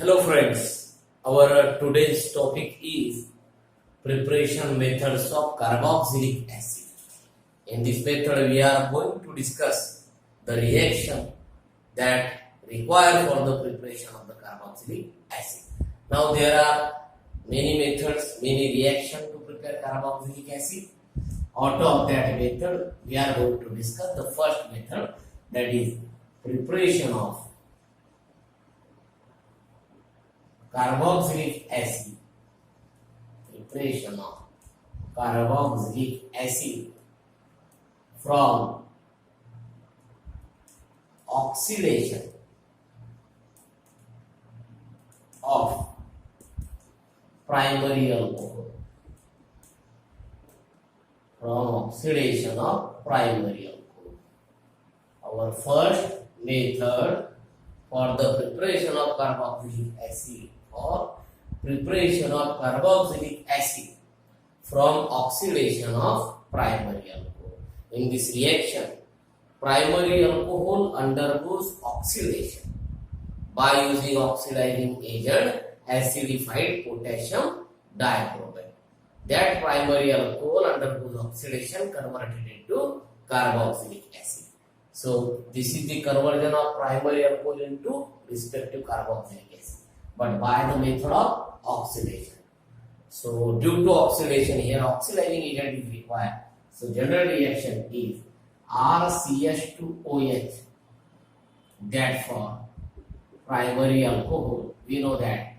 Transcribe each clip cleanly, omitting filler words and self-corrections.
Hello friends, our today's topic is preparation methods of carboxylic acid. In this method we are going to discuss the reaction that required for the preparation of the carboxylic acid. Now there are many methods, many reactions to prepare carboxylic acid. Out of that method we are going to discuss the first method, that is preparation of carboxylic acid. Preparation of carboxylic acid from oxidation of primary alcohol. From oxidation of primary alcohol. Our first method for the preparation of carboxylic acid, or preparation of carboxylic acid from oxidation of primary alcohol. In this reaction, primary alcohol undergoes oxidation by using oxidizing agent acidified potassium dichromate. That primary alcohol undergoes oxidation converted into carboxylic acid. So this is the conversion of primary alcohol into respective carboxylic acid, but by the method of oxidation. So due to oxidation, here oxidizing agent is required. So general reaction is RCH2OH. That for primary alcohol, we know that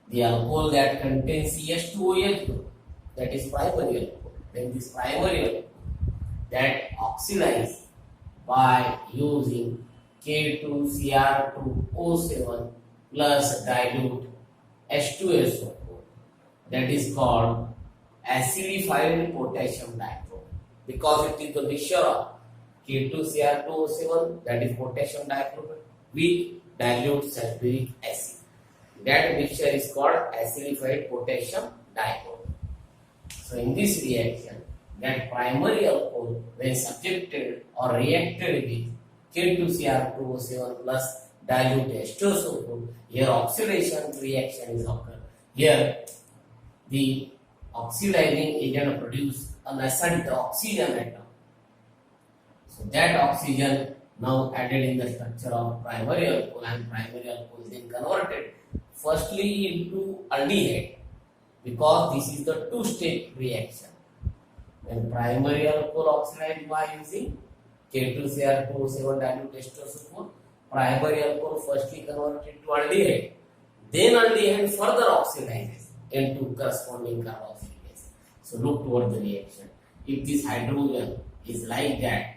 the alcohol that contains CH2OH group, that is primary alcohol. Then this primary alcohol that oxidizes by using K2Cr2O7 plus dilute H2SO4, that is called acidified potassium dichromate, because it is the mixture of K2Cr2O7, that is potassium dichromate, with dilute sulfuric acid. That mixture is called acidified potassium dichromate. So in this reaction, that primary alcohol, when subjected or reacted with K2Cr2O7 plus dilute H2SO4, here oxidation reaction is occurred. Here the oxidizing agent produce a nascent oxygen atom. So that oxygen now added in the structure of primary alcohol, and primary alcohol is then converted firstly into aldehyde, because this is the two-step reaction. When primary alcohol oxidized by using K2Cr2O7 dilute H2SO4, primary alcohol firstly converted to aldehyde, then aldehyde further oxidizes into corresponding carboxylic acid. So look toward the reaction. If this hydrogen is like that,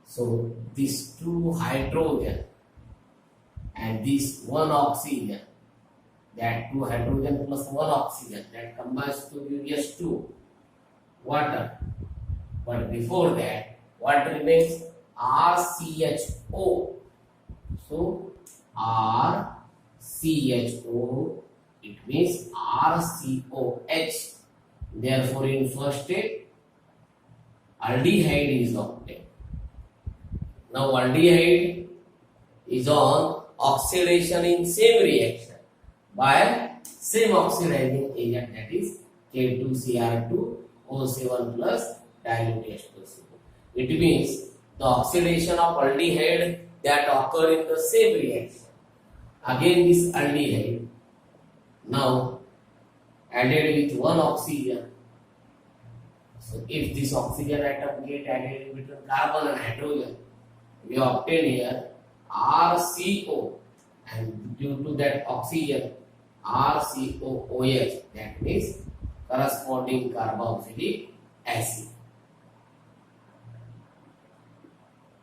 so these two hydrogen and this one oxygen, that two hydrogen plus one oxygen, that combines to give H2 water. But before that, what remains? RCHO. So RCHO, it means RCOH. Therefore, in first step, aldehyde is obtained. Now aldehyde is on oxidation in same reaction by same oxidizing agent, that is K2Cr2O7 plus dilute H2SO4. It means the oxidation of aldehyde that occur in the same reaction. Again this aldehyde now added with one oxygen. So if this oxygen atom get added in between carbon and hydrogen, we obtain here RCO, and due to that oxygen RCOOH, that means corresponding carboxylic acid.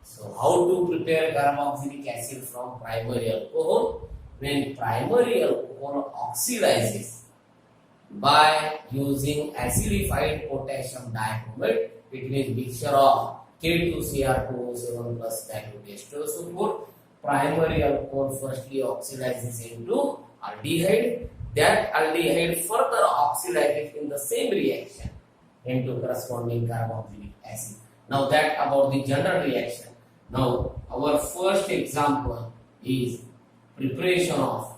So how to prepare carboxylic acid from primary alcohol? When primary alcohol oxidizes by using acidified potassium dichromate, it means mixture of K2Cr2O7 plus dilute H2SO4, primary alcohol firstly oxidizes into aldehyde. That aldehyde further oxidizes in the same reaction into corresponding carboxylic acid. Now that about the general reaction. Now our first example is preparation of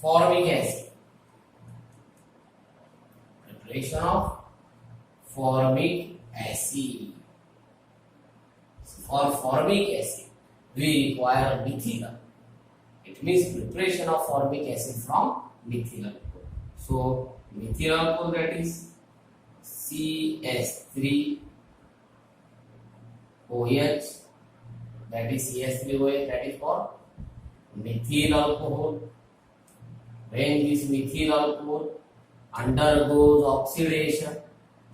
formic acid. Preparation of formic acid. For formic acid, we require methyl. It means preparation of formic acid from methyl alcohol. So methyl alcohol, that is CS3OH, that is CS3OH, that is for methyl alcohol. When this methyl alcohol undergoes oxidation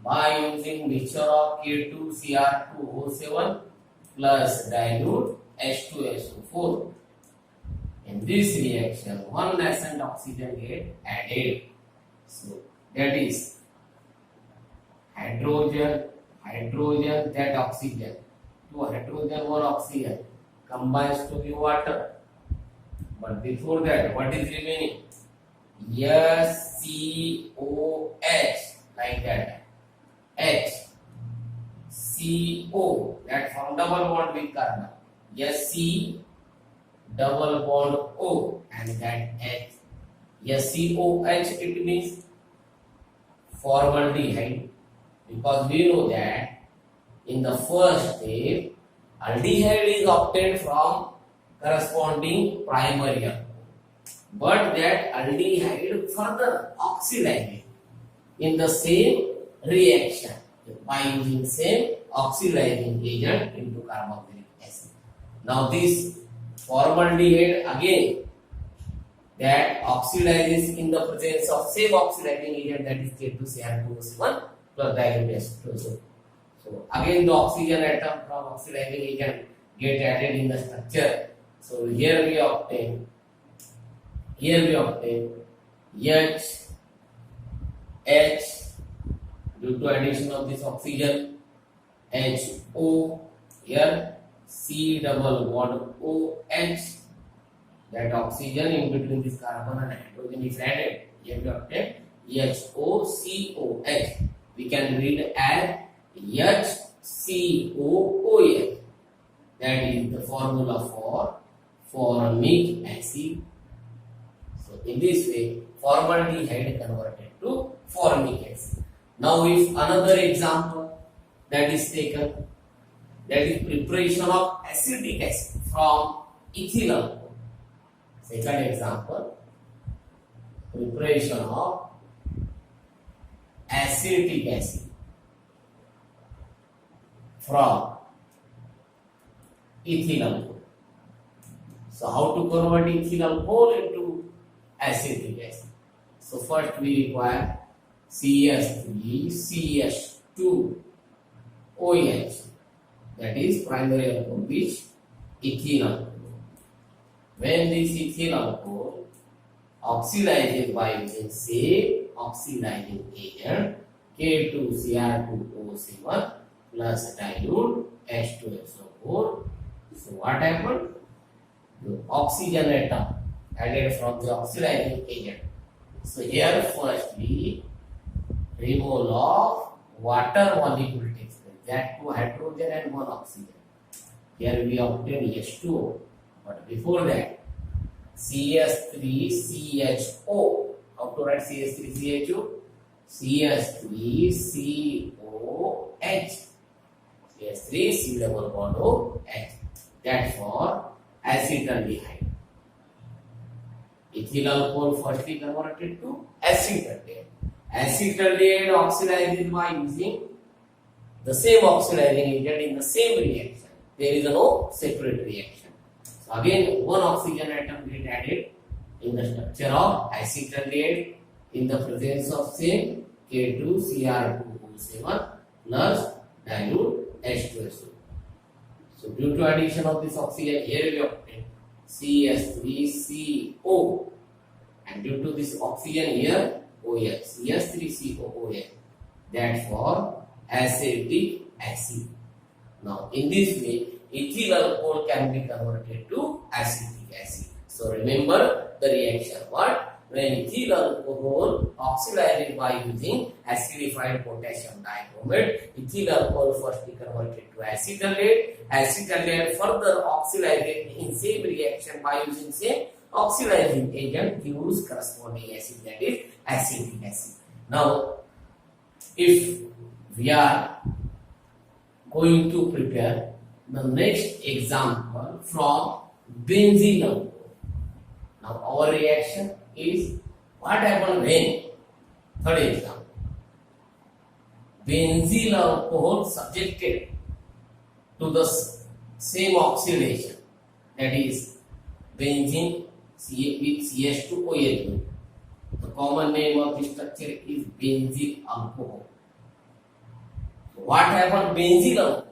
by using mixture of K2Cr2O7 plus dilute H2SO4, in this reaction one nascent oxygen get added. So that is hydrogen, that oxygen, two hydrogen, one oxygen combines to give water. But before that, what is remaining? SCOH, like that. HCO, that form double bond with carbon. SC double bond O, and that H. SCOH, it means formaldehyde, because we know that in the first step aldehyde is obtained from corresponding primary alcohol, but that aldehyde further oxidizes in the same reaction by using same oxidizing agent into carboxylic acid. Now this formaldehyde again that oxidizes in the presence of same oxidizing agent, that is K2Cr2O7 plus dilute H2SO. So again the oxygen atom from oxidizing agent get added in the structure. So here we obtain H due to addition of this oxygen, HO, here C double bond OH, that oxygen in between this carbon and hydrogen is added. Here we obtain HOCOH. We can read as HCOOH. That is the formula for formic acid. So in this way, formaldehyde converted to formic acid. Now if another example that is taken, that is preparation of acetic acid from ethyl alcohol. Second example, preparation of acetic acid from ethyl alcohol. So how to convert ethyl alcohol into acetic acid? So first we require CS3CH2OH, that is primary alcohol, which ethyl alcohol. When this ethyl alcohol oxidizes by using same oxidizing agent K2Cr2O7 plus dilute H2SO4, so what happened? The oxygen atom added from the oxidizing agent. So here first we removal of water molecule takes place, that two hydrogen and one oxygen. Here we obtain H2O, but before that CS3CHO. How to write CS3CHO? CS3COH. CS3 C double bond OH. That for acetaldehyde. Ethyl alcohol firstly converted to acetaldehyde. Acetaldehyde oxidizes by using the same oxidizing agent in the same reaction. There is no separate reaction. So again one oxygen atom get added in the structure of acetaldehyde in the presence of same K2Cr2O7 plus dilute H2SO. So due to addition of this oxygen, here we obtain CS3CO, and due to this oxygen here OH, CS3COOH, that for acetic acid. Now in this way ethyl alcohol can be converted to acetic acid. So remember the reaction. What? When ethyl alcohol oxidized by using acidified potassium dichromate, ethyl alcohol first be converted to acetaldehyde. Acetaldehyde further oxidized in same reaction by using same oxidizing agent gives corresponding acid, that is acetic acid. Now, if we are going to prepare the next example from benzene alcohol. Now, our reaction is what happened when, third example, benzene alcohol subjected to the same oxidation, that is benzene with CH2OH. The common name of this structure is benzene alcohol. So what happened benzene alcohol?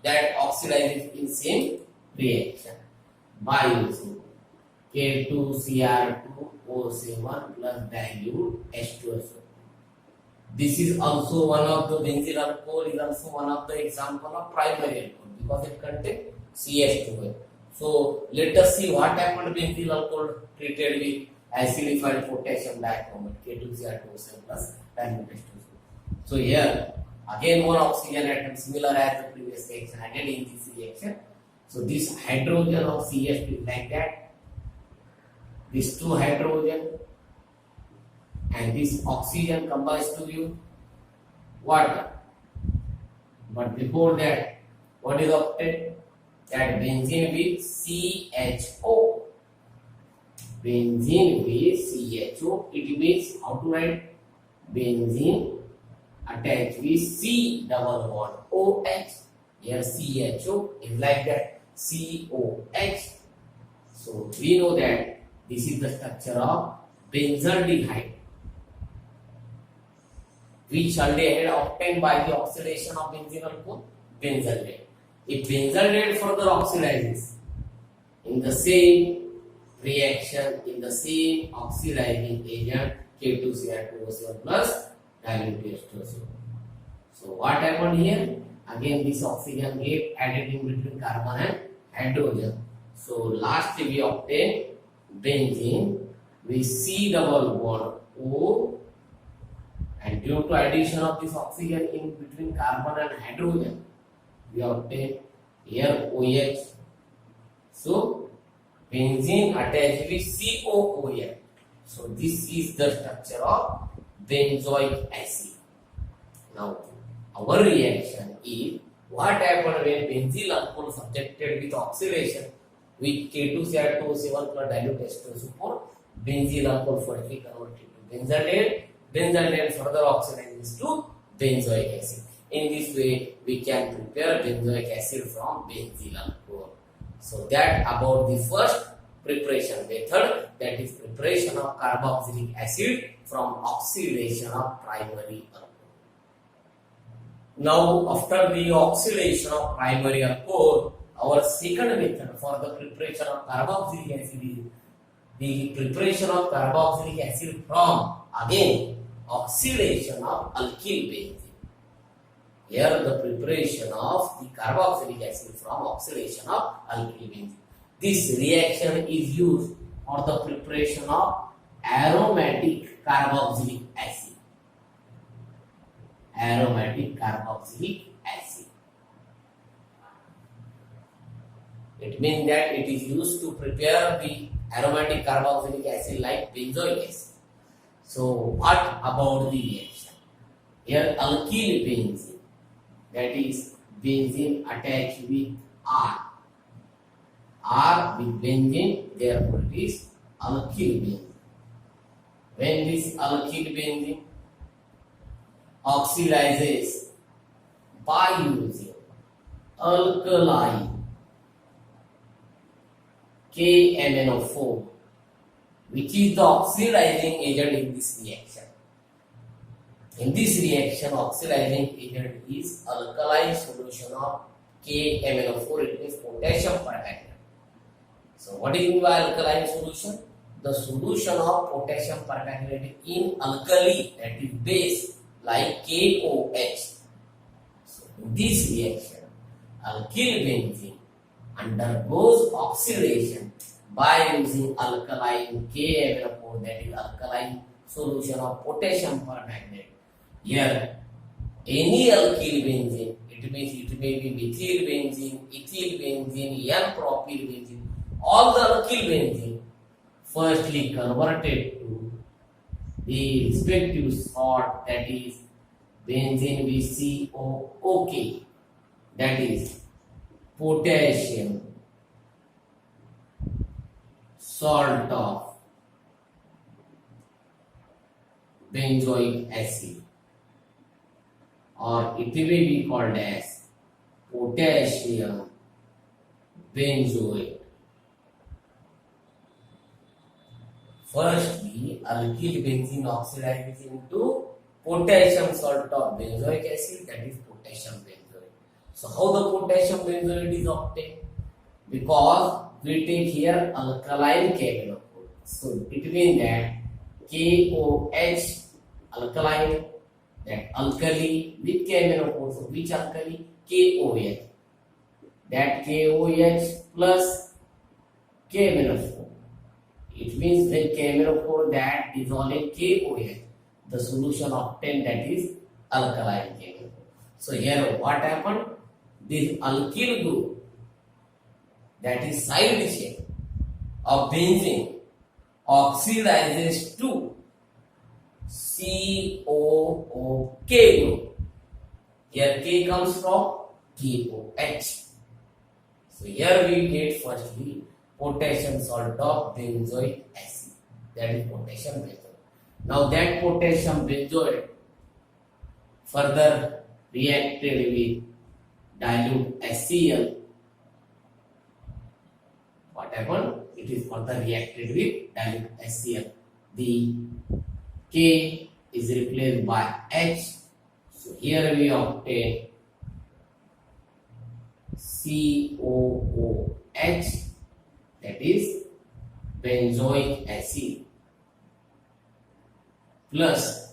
That oxidizes in same reaction by using K2Cr2O7 plus dilute H2SO. This is also one of the benzene alcohol, is also one of the example of primary alcohol because it contains CH2. So let us see what happened benzene alcohol treated with acidified potassium dichromate K2Cr2O7 plus dilute H2SO. So here again one oxygen atom similar as the previous reaction added in this reaction. So this hydrogen of CH2 is like that. These two hydrogen and this oxygen combines to you water. But before that, what is obtained? That benzene with CHO. Benzene with CHO. It means how to write? Benzene attached with C double bond OH. Here CHO is like that. COH. So we know that this is the structure of benzaldehyde, which aldehyde obtained by the oxidation of benzene alcohol, benzaldehyde. If benzaldehyde further oxidizes in the same reaction, in the same oxidizing agent K2Cr2O7 plus dilute H2SO. So what happened here? Again this oxygen get added in between carbon and hydrogen. So lastly we obtain benzene with C double bond O, and due to addition of this oxygen in between carbon and hydrogen, we obtain here OH. So benzene attached with COOH. So this is the structure of benzoic acid. Now our reaction is what happened when benzene alcohol subjected with oxidation with K2Cr2O7 plus dilute H2SO for benzene alcohol firstly converted to benzaldehyde. Benzaldehyde further oxidizes to benzoic acid. In this way, we can prepare benzoic acid from benzene alcohol. So that about the first preparation method, that is preparation of carboxylic acid from oxidation of primary alcohol. Now, after the oxidation of primary alcohol, our second method for the preparation of carboxylic acid is the preparation of carboxylic acid from again oxidation of alkyl benzene. Here the preparation of the carboxylic acid from oxidation of alkyl benzene. This reaction is used for the preparation of aromatic carboxylic acid. Aromatic carboxylic acid. It means that it is used to prepare the aromatic carboxylic acid like benzoic acid. So what about the reaction? Here alkyl benzene, that is benzene attached with R. R with benzene, therefore it is alkyl benzene. When this alkyl benzene oxidizes by using alkali KMnO4, which is the oxidizing agent in this reaction. In this reaction, oxidizing agent is alkaline solution of KMnO4, it means potassium permanganate. So what is meant by alkaline solution? The solution of potassium permanganate in alkali, that is base, like KOH. So in this reaction, alkyl benzene undergoes oxidation by using alkaline KMnO4, that is alkaline solution of potassium permanganate. Here, any alkyl benzene, it means it may be methyl benzene, ethyl benzene, N-propyl benzene, all the alkyl benzene firstly converted to the respective salt, that is benzene with COOK, that is potassium salt of benzoic acid, or it may be called as potassium benzoate. Firstly, alkyl benzene oxidizes into potassium salt of benzoic acid, that is potassium benzoate. So how the potassium benzoate is obtained? Because we take here alkaline chemical. So it means that KOH alkaline, that alkali with K-menopause. So which alkali? KOH. That KOH plus K-menopause. It means when K-menopause that dissolve in KOH, the solution obtained, that is alkaline chemical. So here what happened? This alkyl group, that is side chain of benzene, oxidizes to COOK group. Here K comes from KOH. So here we get firstly potassium salt of benzoic acid, that is potassium benzoate. Now that potassium benzoate further reacted with dilute HCl. What happened? It is further reacted with dilute HCl. The K is replaced by H. So here we obtain COOH, that is benzoic acid, plus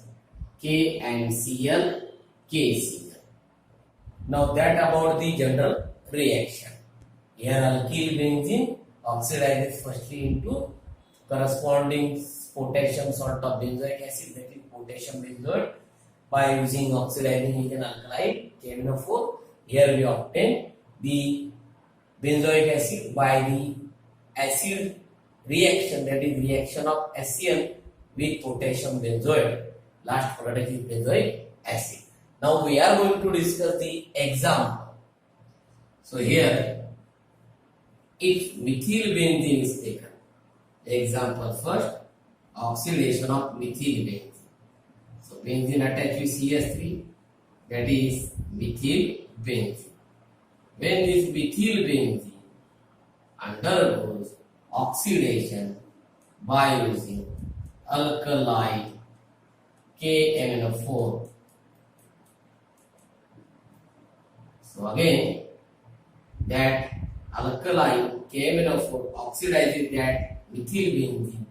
K and Cl, KCl. Now that about the general reaction. Here alkyl benzene oxidizes firstly into corresponding potassium salt of benzoic acid, that is potassium benzoate, by using oxidizing agent alkaline KMnO4. Here we obtain the benzoic acid by the acid reaction, that is reaction of HCl with potassium benzoate. Last product is benzoic acid. Now we are going to discuss the example. So here, if methyl benzene is taken, example first, oxidation of methyl benzene. So benzene attached with CH3, that is methyl benzene. When this methyl benzene undergoes oxidation by using alkali KMnO4. So again, that alkali KMnO4 oxidizes that methyl benzene,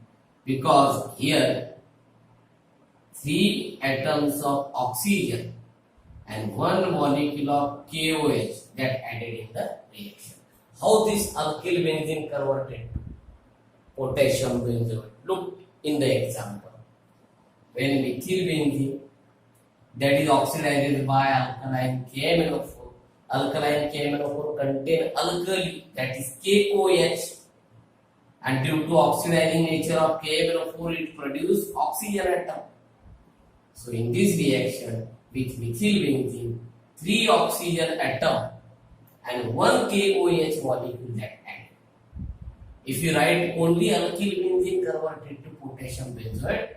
because here 3 atoms of oxygen and 1 molecule of KOH that added in the reaction. How this alkyl benzene converted to potassium benzoate? Look in the example. When methyl benzene that is oxidized by alkaline KMnO4, alkaline KMnO4 contain alkali, that is KOH, and due to oxidizing nature of KMnO4 it produces oxygen atom. So in this reaction with methyl benzene, 3 oxygen atom and 1 KOH molecule that added. If you write only alkyl benzene converted to potassium benzoate,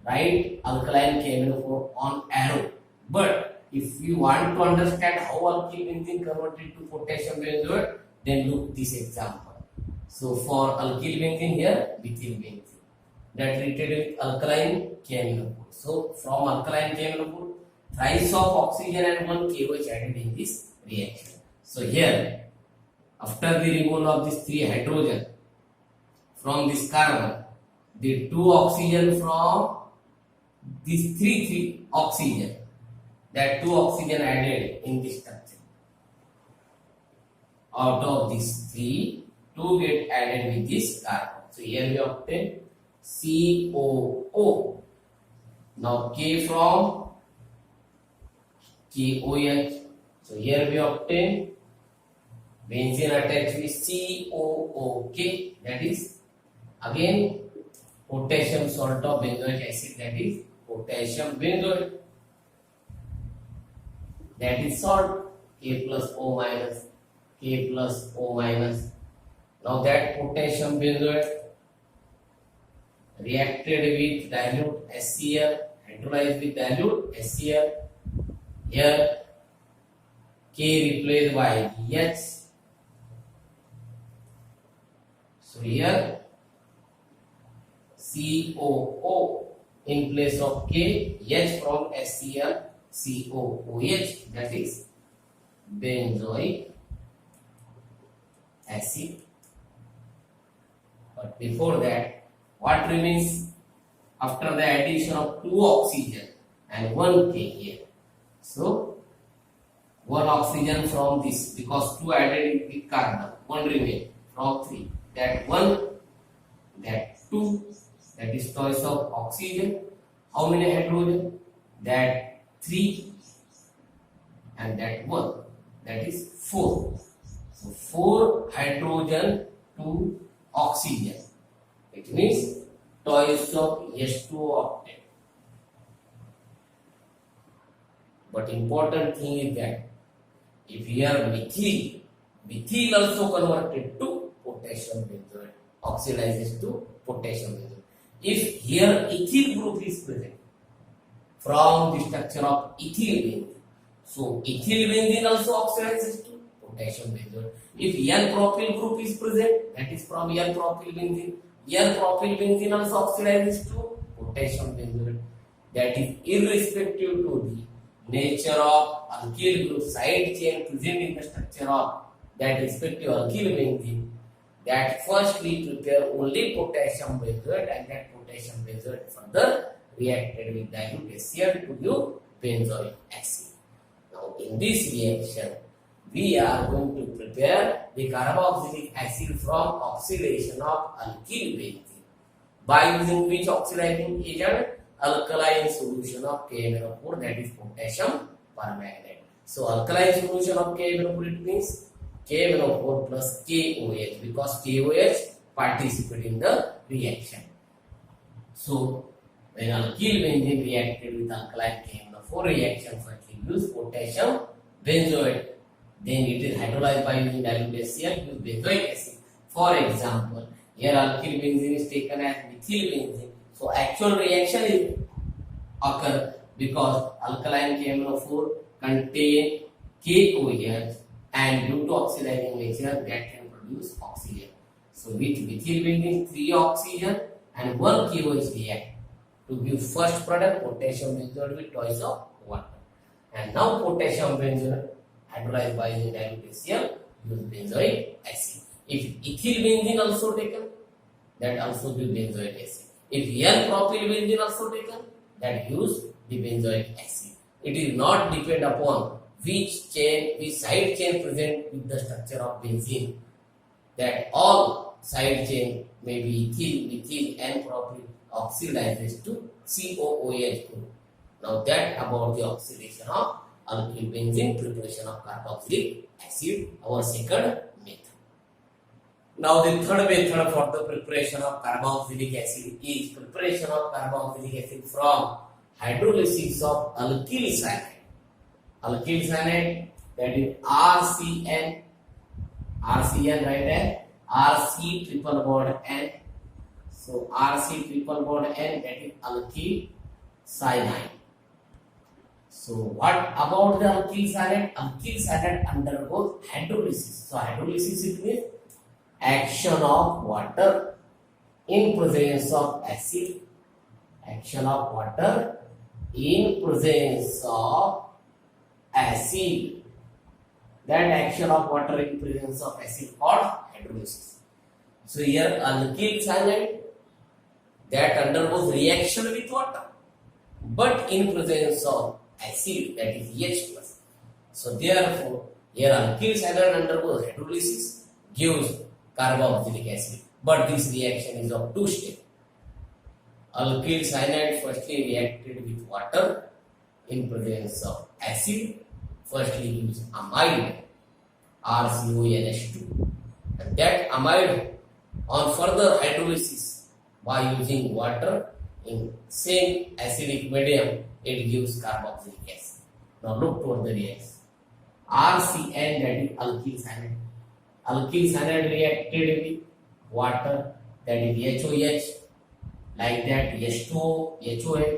write alkaline KMnO4 on arrow. But if you want to understand how alkyl benzene converted to potassium benzoate, then look this example. So for alkyl benzene here, methyl benzene, that treated with alkaline KMnO4. So from alkaline KMnO4, thrice of oxygen and 1 KOH added in this reaction. So here, after the removal of these 3 hydrogen from this carbon, the 2 oxygen from these 3 oxygen, that 2 oxygen added in this structure. Out of these 3, 2 get added with this carbon. So here we obtain COO. Now K from KOH. So here we obtain benzene attached with COOK, that is Again, potassium salt of benzoic acid, that is potassium benzoate, that is salt, K plus O minus, K plus O minus. Now that potassium benzoate reacted with dilute HCl, hydrolyzed with dilute HCl. Here K replaced by H. So here COO in place of K, H from HCl, COOH, that is benzoic acid. But before that, what remains after the addition of 2 oxygen and 1 K here? So 1 oxygen from this, because 2 added with carbon, 1 remain from 3. That 1, that 2, that is choice of oxygen. How many hydrogen? That 3 and that 1, that is 4. So 4 hydrogen to oxygen. It means choice of H2O octet. But important thing is that if here methyl also converted to potassium benzoate, oxidizes to potassium benzoate. If here ethyl group is present from the structure of ethyl benzene, so ethyl benzene also oxidizes to potassium benzoate. If N-propyl group is present, that is from N-propyl benzene, N-propyl benzene also oxidizes to potassium benzoate. That is irrespective to the nature of alkyl group side chain present in the structure of that respective alkyl benzene, that first we prepare only potassium benzoate and that potassium benzoate further reacted with dilute HCl to give benzoic acid. Now in this reaction, we are going to prepare the carboxylic acid from oxidation of alkyl benzene by using which oxidizing agent? Alkaline solution of KMnO4, that is potassium permanganate. So alkaline solution of KMnO4, it means KMnO4 plus KOH, because KOH participate in the reaction. So when alkyl benzene reacted with alkaline KMnO4 reaction, first we use potassium benzoate, then it is hydrolyzed by using dilute HCl, use benzoic acid. For example, here alkyl benzene is taken as methyl benzene. So actual reaction is occur because alkaline KMnO4 contain KOH and due to oxidizing nature that can produce oxygen. So with methyl benzene 3 oxygen and 1 KOH react to give first product potassium benzoate with choice of water. And now potassium benzoate hydrolyzed by using dilute HCl use benzoic acid. If ethyl benzene also taken, that also give benzoic acid. If N-propyl benzene also taken, that use the benzoic acid. It is not depend upon which side chain present with the structure of benzene. That all side chain may be ethyl, methyl, N-propyl oxidizes to COOH group. Now that about the oxidation of alkyl benzene, preparation of carboxylic acid, our second method. Now the third method for the preparation of carboxylic acid is preparation of carboxylic acid from hydrolysis of alkyl cyanide. Alkyl cyanide, that is RCN, right there, RC triple bond N. So RC triple bond N, that is alkyl cyanide. So what about the alkyl cyanide? Alkyl cyanide undergoes hydrolysis. So hydrolysis, it means action of water in presence of acid. Action of water in presence of acid. That action of water in presence of acid called hydrolysis. So here alkyl cyanide that undergoes reaction with water, but in presence of acid, that is H plus. So therefore here alkyl cyanide undergoes hydrolysis, gives carboxylic acid, but this reaction is of 2 steps. Alkyl cyanide firstly reacted with water in presence of acid, firstly gives amide RCONH2, and that amide on further hydrolysis by using water in same acidic medium, it gives carboxylic acid. Now look toward the reaction. RCN, that is alkyl cyanide. Alkyl cyanide reacted with water, that is HOH, like that H2O, HOA,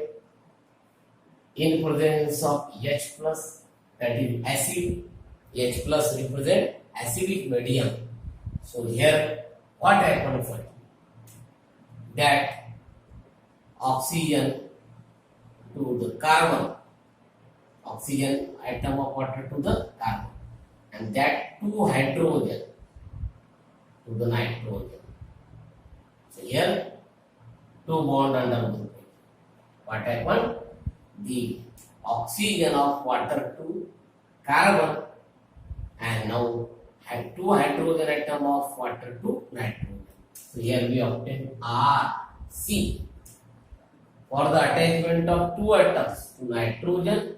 in presence of H plus, that is acid. H plus represent acidic medium. So here what happened for that oxygen to the carbon, oxygen atom of water to the carbon, and that two hydrogen to the nitrogen. So here two bond under. What happened? The oxygen of water to carbon, and now had two hydrogen atom of water to nitrogen. So here we obtain RC. For the attachment of two atoms to nitrogen,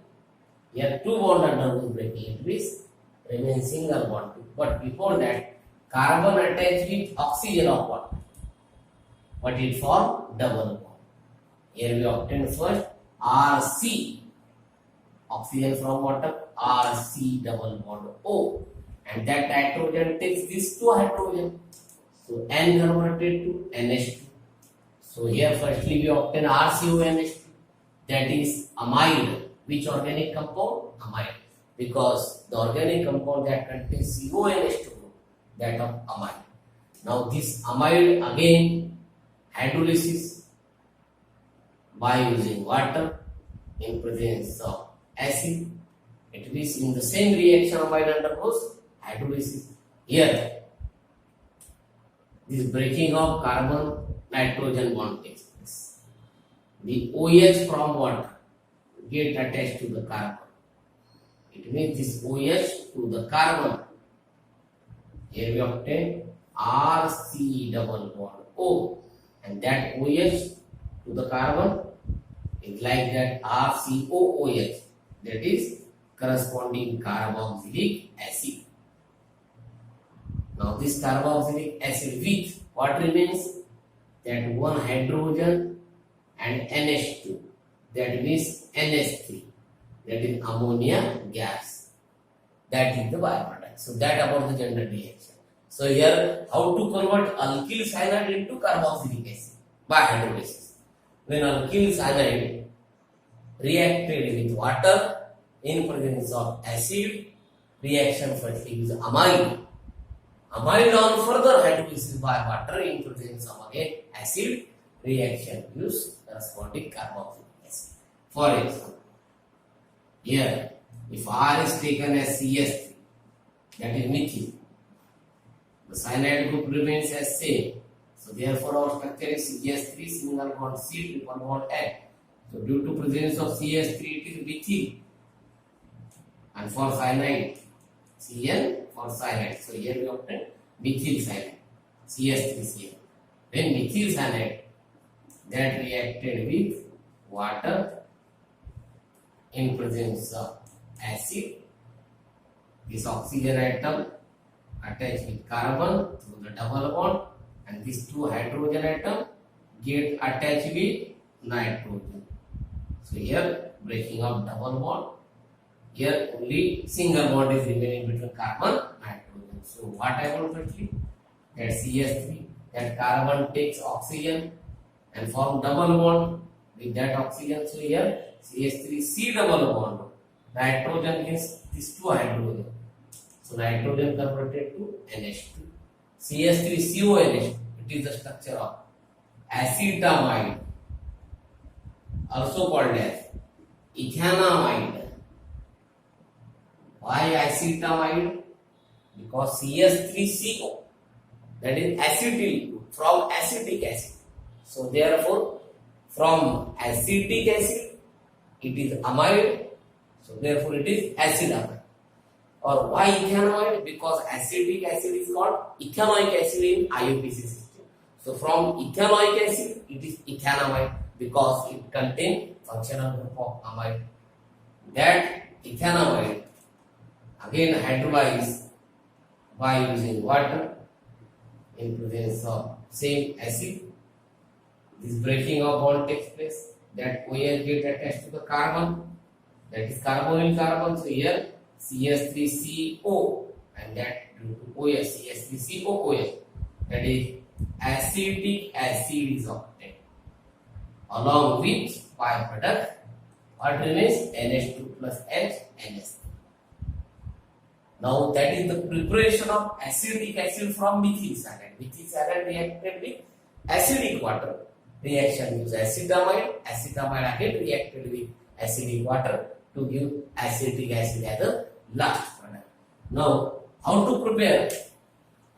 here two bond under breaking, it means remain single bond. But before that, carbon attached with oxygen of water, but it form double bond. Here we obtain first RC, oxygen from water, RC double bond O, and that nitrogen takes these two hydrogen, so N converted to NH2. So here firstly we obtain RCONH2, that is amide. Which organic compound? Amide, because the organic compound that contains CONH2, that of amide. Now this amide again hydrolysis by using water in presence of acid. It means in the same reaction amide undergoes hydrolysis. Here this breaking of carbon nitrogen bond takes place. The OH from water get attached to the carbon. It means this OH to the carbon. Here we obtain RC double bond O, and that OH to the carbon is like that RCOOH, that is corresponding carboxylic acid. Now this carboxylic acid with what remains? That one hydrogen and NH2, that means NH3, that is ammonia gas. That is the byproduct. So that about the general reaction. So here how to convert alkyl cyanide into carboxylic acid? By hydrolysis. When alkyl cyanide reacted with water in presence of acid, reaction first gives amide. Amide on further hydrolysis by water in presence of again acid, reaction gives corresponding carboxylic acid. For example, here if R is taken as CS3, that is methyl, the cyanide group remains as same. So therefore our structure is CS3 single bond C triple bond N. So due to presence of CS3 it is methyl, and for cyanide Cn for cyanide. So here we obtain methyl cyanide, CS3Cl. When methyl cyanide that reacted with water in presence of acid, this oxygen atom attached with carbon through the double bond, and these two hydrogen atom get attached with nitrogen. So here breaking of double bond. Here only single bond is remaining between carbon and nitrogen. So what happened firstly? That CS3, that carbon takes oxygen and form double bond with that oxygen. So here CH3C double bond. Nitrogen is these two hydrogen. So nitrogen converted to NH2. CH3CONH2. It is the structure of acetamide, also called as ethanamide. Why acetamide? Because CH3CO, that is acetyl from acetic acid. So therefore from acetic acid it is amide. So therefore it is acetamide. Or why ethanamide? Because acetic acid is called ethanoic acid in IUPAC system. So from ethanoic acid it is ethanamide because it contains functional group of amide. That ethanamide again hydrolyzed by using water in presence of same acid, this breaking of bond takes place. That OH get attached to the carbon. That is carbonyl carbon. So here CS3CO and that due to OH CS3COOH. That is acetic acid is obtained. Along with byproduct, what remains? NH2 plus H, NH3. Now that is the preparation of acetic acid from methyl cyanide. Methyl cyanide reacted with acidic water. Reaction gives acetamide. Acetamide again reacted with acidic water to give acetic acid as the last product. Now, how to prepare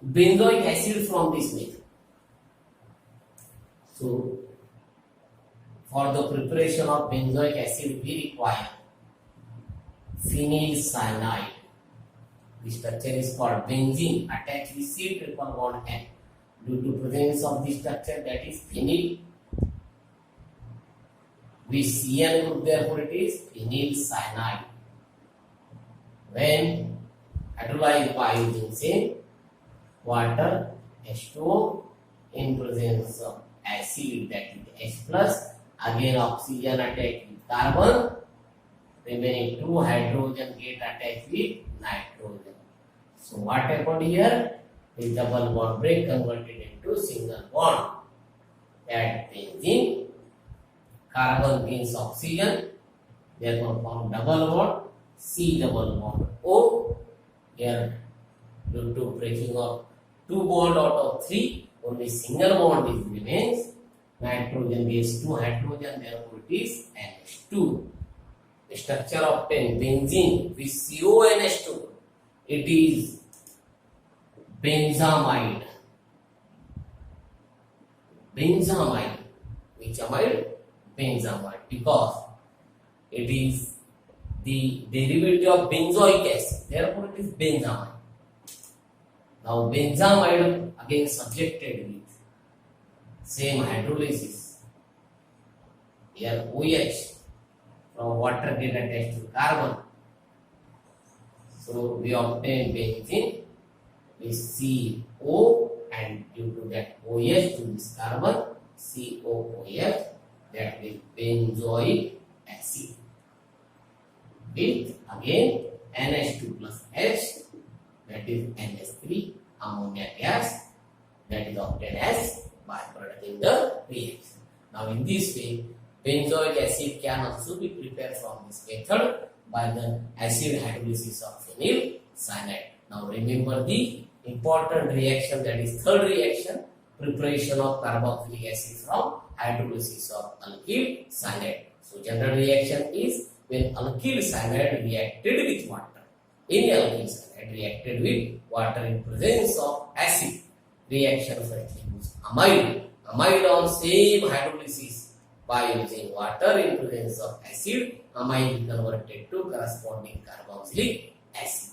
benzoic acid from this method? So, for the preparation of benzoic acid, we require phenyl cyanide. The structure is called benzene attached with C triple bond N. Due to presence of this structure, that is phenyl, with CN group, therefore it is phenyl cyanide. When hydrolyzed by using same water H2O in presence of acid, that is H plus, again oxygen attached with carbon, remaining two hydrogen get attached with nitrogen. So what happened here? The double bond break converted into single bond. That benzene, carbon gains oxygen, therefore form double bond, C double bond O. Here, due to breaking of two bond out of three, only single bond is remains. Nitrogen gives two hydrogen, therefore it is NH2. The structure obtained benzene with CONH2. It is benzamide. Benzamide. Which amide? Benzamide. Because it is the derivative of benzoic acid. Therefore, it is benzamide. Now, benzamide again subjected with same hydrolysis. Here, OH from water get attached to carbon. So, we obtain benzene with CO and due to that OH to this carbon, COOH, that is benzoic acid. With again NH2 plus H, that is NH3 ammonia gas, that is obtained as byproduct in the reaction. Now in this way, benzoic acid can also be prepared from this method by the acid hydrolysis of phenyl cyanide. Now remember the important reaction, that is third reaction, preparation of carboxylic acid from hydrolysis of alkyl cyanide. So general reaction is when alkyl cyanide reacted with water. Any alkyl cyanide reacted with water in presence of acid, reaction firstly gives amide. Amide on same hydrolysis by using water in presence of acid, amide is converted to corresponding carboxylic acid.